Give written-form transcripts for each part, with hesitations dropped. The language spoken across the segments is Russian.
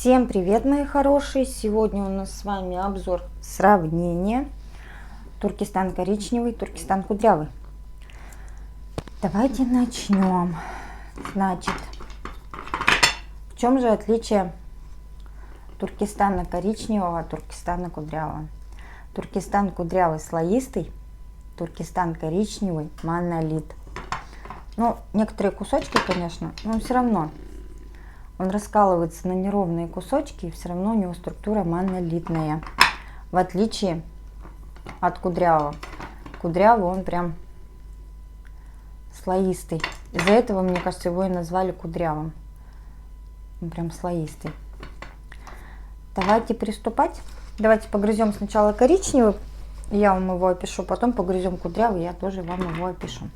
Всем привет, мои хорошие! Сегодня у нас с вами обзор сравнения Туркестан коричневый, Туркестан кудрявый. Давайте начнем. Значит, в чем же отличие Туркестана коричневого от Туркестана кудрявого? Туркестан кудрявый слоистый, Туркестан коричневый монолит. Ну, некоторые кусочки, конечно, но все равно он раскалывается на неровные кусочки, и все равно у него структура монолитная. В отличие от кудрявого. Кудрявый он прям слоистый. Из-за этого, мне кажется, его и назвали кудрявым. Он прям слоистый. Давайте приступать. Давайте погрызем сначала коричневый, я вам его опишу, потом погрызем кудрявый, я тоже вам его опишу.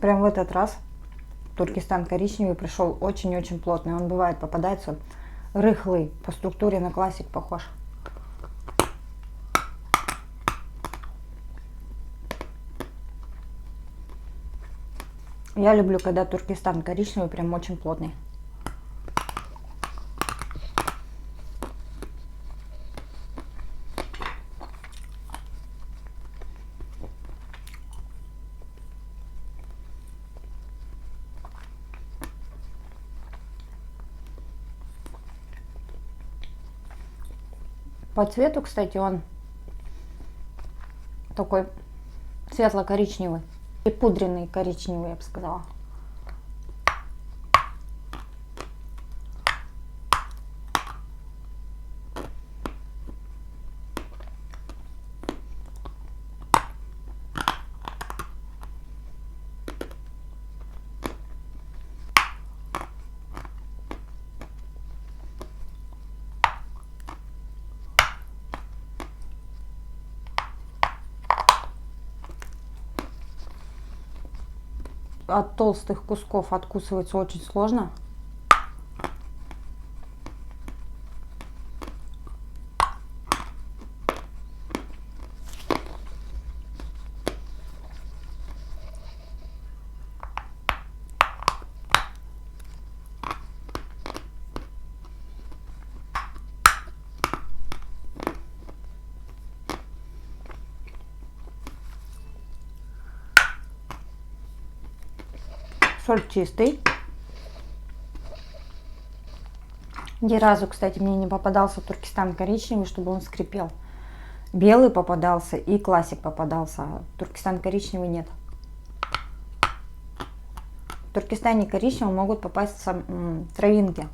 Прям в этот раз Туркестан коричневый пришел очень-очень плотный. Он бывает попадается рыхлый, по структуре на классик похож. Я люблю, когда Туркестан коричневый прям очень плотный. По цвету, кстати, он такой светло-коричневый и пудренный коричневый, я бы сказала. От толстых кусков откусывается очень сложно. Соль чистый. Ни разу, кстати, мне не попадался Туркестан коричневый, чтобы он скрипел. Белый попадался и классик попадался, а Туркестан коричневый нет. В Туркестане коричневого могут попасть травинки.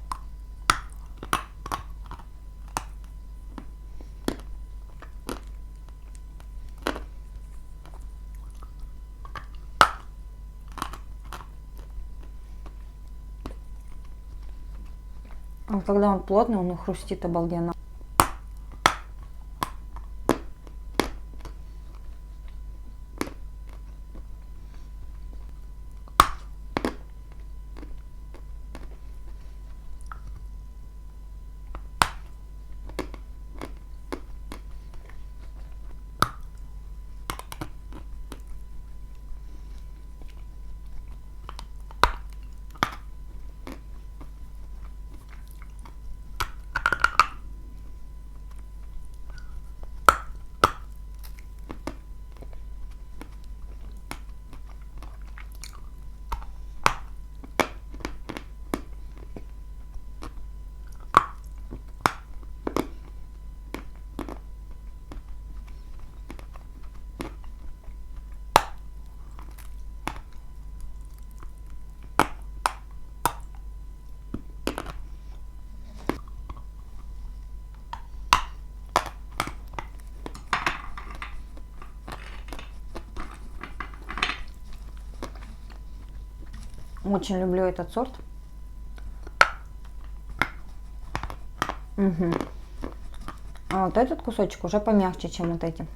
А когда он плотный, он и хрустит обалденно. Очень люблю этот сорт. Угу. А вот этот кусочек уже помягче, чем вот эти.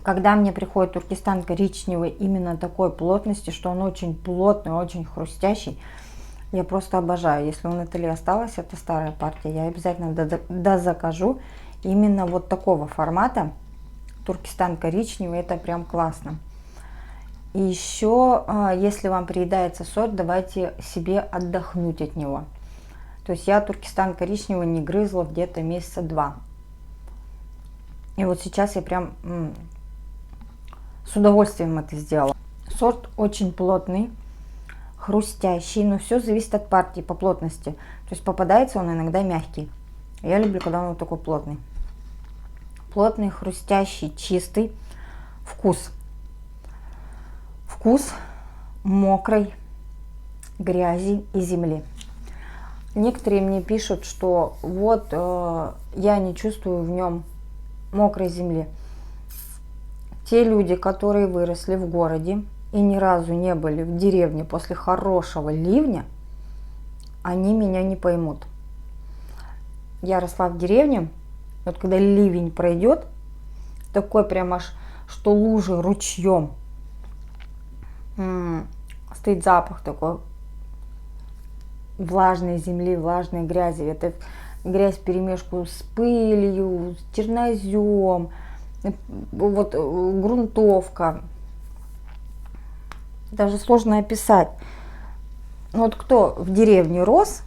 Когда мне приходит Туркестан коричневый именно такой плотности, что он очень плотный, очень хрустящий, я просто обожаю. Если у Натали осталась эта старая партия, я обязательно дозакажу именно вот такого формата. Туркестан коричневый, это прям классно. И еще, если вам приедается сорт, давайте себе отдохнуть от него. То есть я Туркестан коричневый не грызла где-то месяца 2. И вот сейчас я прям с удовольствием это сделала. Сорт очень плотный, хрустящий, но все зависит от партии по плотности. То есть попадается он иногда мягкий. Я люблю, когда он вот такой плотный. Плотный, хрустящий, чистый. Вкус. Вкус мокрой грязи и земли. Некоторые мне пишут, что вот я не чувствую в нем мокрой земли. Те люди, которые выросли в городе и ни разу не были в деревне после хорошего ливня, они меня не поймут. Я росла в деревне, вот когда ливень пройдет, такой прям аж, что лужи ручьем, стоит запах такой влажной земли, влажной грязи. Это грязь вперемешку с пылью, с чернозем, вот грунтовка. Даже сложно описать. Вот кто в деревне рос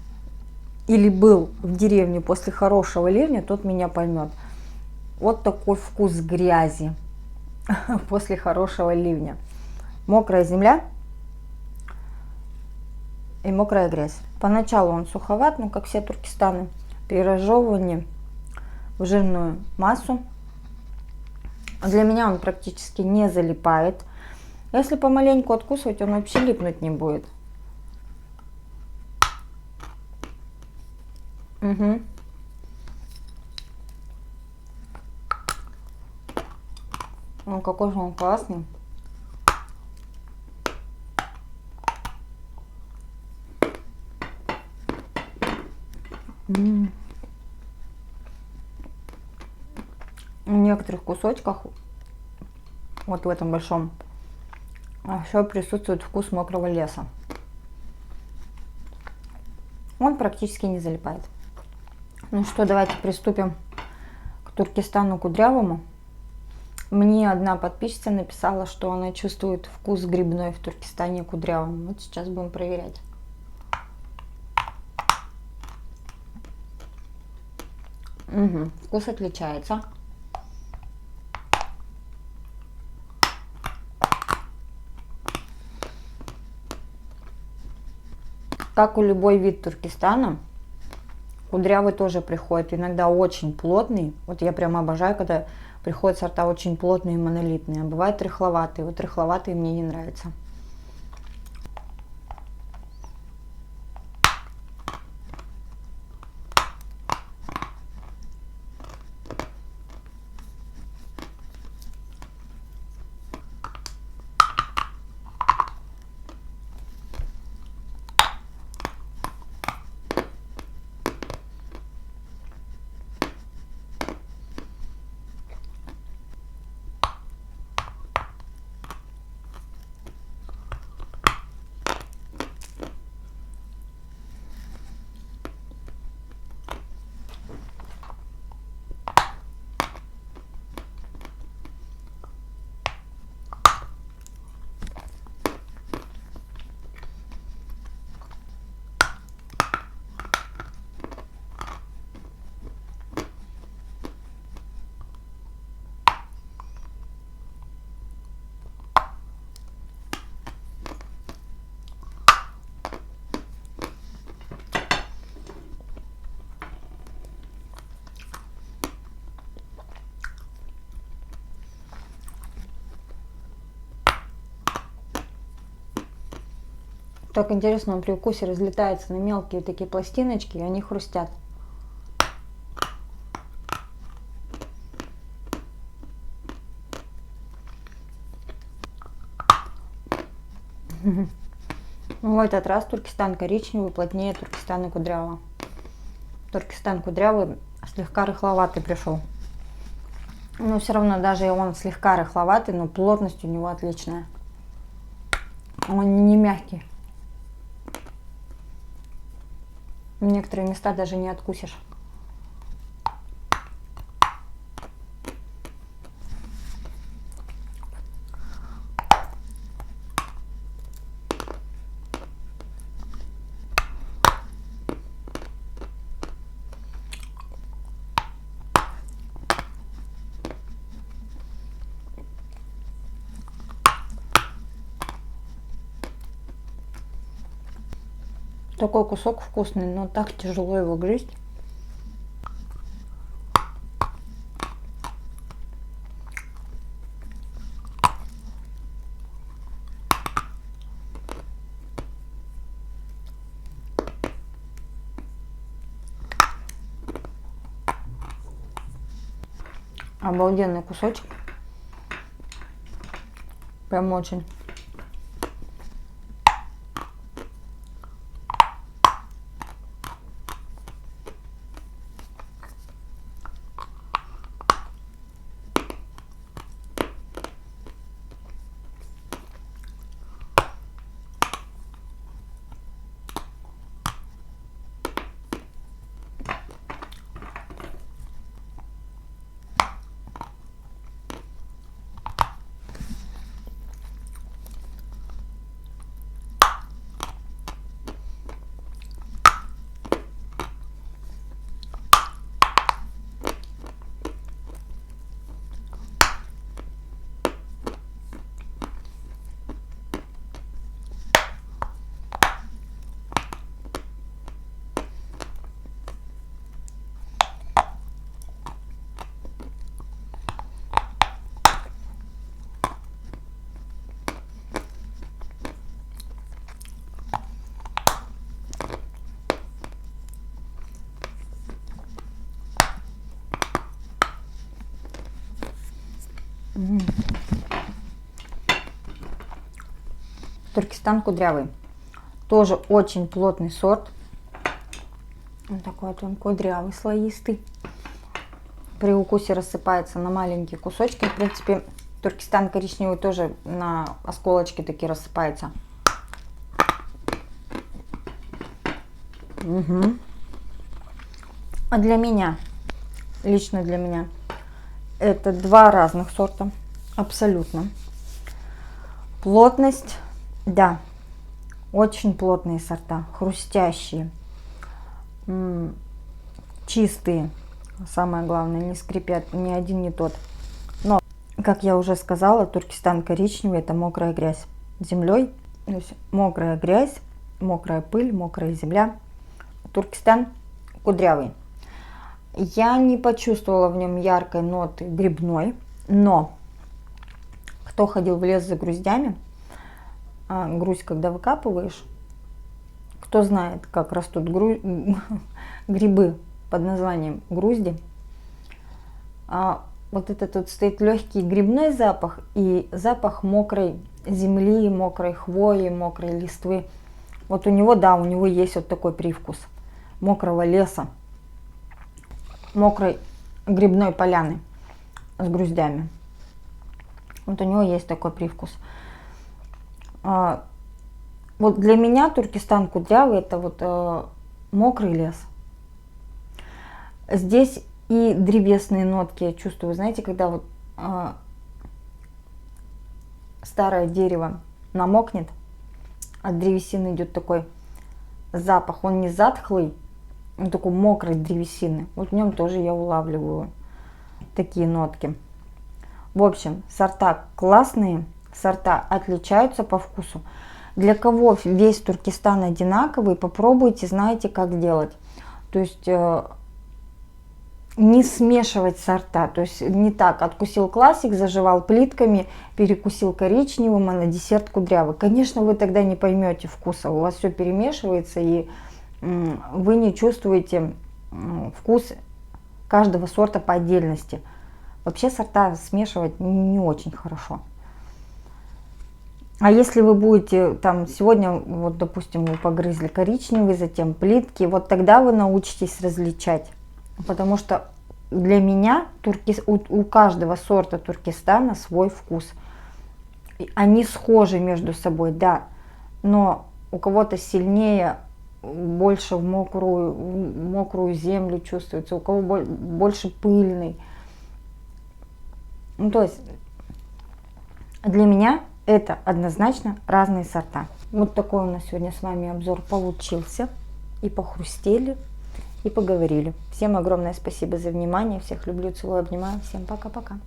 или был в деревне после хорошего ливня, тот меня поймет. Вот такой вкус грязи после хорошего ливня. Мокрая земля и мокрая грязь. Поначалу он суховат, но как все Туркестаны, при разжевывании в жирную массу. Для меня он практически не залипает. Если помаленьку откусывать, он вообще липнуть не будет. Угу. Ну, какой же он классный. В некоторых кусочках, вот в этом большом, еще присутствует вкус мокрого леса. Он практически не залипает. Ну что, давайте приступим к Туркестану кудрявому. Мне одна подписчица написала, что она чувствует вкус грибной в Туркестане кудрявом. Вот сейчас будем проверять. Угу, вкус отличается. Как и любой вид Туркестана, кудрявый тоже приходит, иногда очень плотный. Вот я прям обожаю, когда приходят сорта очень плотные и монолитные. А бывают рыхловатые. Вот рыхловатые мне не нравятся. Так интересно, он при вкусе разлетается на мелкие такие пластиночки, и они хрустят. В этот раз Туркестан коричневый плотнее Туркестана кудрявого. Туркестан кудрявый слегка рыхловатый пришел. Но все равно, даже он слегка рыхловатый, но плотность у него отличная. Он не мягкий. Некоторые места даже не откусишь. Такой кусок вкусный, но так тяжело его грызть. Обалденный кусочек. Прям очень. Туркестан кудрявый. Тоже очень плотный сорт. Он такой вот он кудрявый, слоистый. При укусе рассыпается на маленькие кусочки. В принципе, Туркестан коричневый тоже на осколочки такие рассыпается. Угу. А для меня, лично для меня, это два разных сорта. Абсолютно. Плотность, да, очень плотные сорта, хрустящие, чистые, самое главное, не скрипят ни один, ни тот. Но, как я уже сказала, Туркестан коричневый — это мокрая грязь землей, то есть мокрая грязь, мокрая пыль, мокрая земля. Туркестан кудрявый. Я не почувствовала в нем яркой ноты грибной, но кто ходил в лес за груздями, груздь, когда выкапываешь, кто знает, как растут грибы под названием грузди, вот этот вот стоит легкий грибной запах и запах мокрой земли, мокрой хвои, мокрой листвы. Вот у него, да, у него есть вот такой привкус мокрого леса, мокрой грибной поляны с груздями. Вот у него есть такой привкус. Вот для меня Туркестан кудрявый — это вот мокрый лес. Здесь и древесные нотки я чувствую. Знаете, когда вот старое дерево намокнет, от древесины идет такой запах. Он не затхлый, он такой мокрой древесины. Вот в нем тоже я улавливаю такие нотки. В общем, сорта классные, сорта отличаются по вкусу. Для кого весь Туркестан одинаковый, попробуйте, знаете, как делать. То есть не смешивать сорта. То есть не так: откусил классик, заживал плитками, перекусил коричневым, а на десерт кудрявый. Конечно, вы тогда не поймете вкуса. У вас все перемешивается, и вы не чувствуете вкус каждого сорта по отдельности. Вообще сорта смешивать не очень хорошо. А если вы будете там сегодня, вот допустим, вы погрызли коричневый, затем плитки, вот тогда вы научитесь различать. Потому что для меня у каждого сорта Туркестана свой вкус. Они схожи между собой, да, но у кого-то сильнее, больше в мокрую землю чувствуется, у кого больше пыльный. Ну, то есть для меня это однозначно разные сорта. Вот такой у нас сегодня с вами обзор получился. И похрустели, и поговорили. Всем огромное спасибо за внимание. Всех люблю, целую, обнимаю. Всем пока-пока.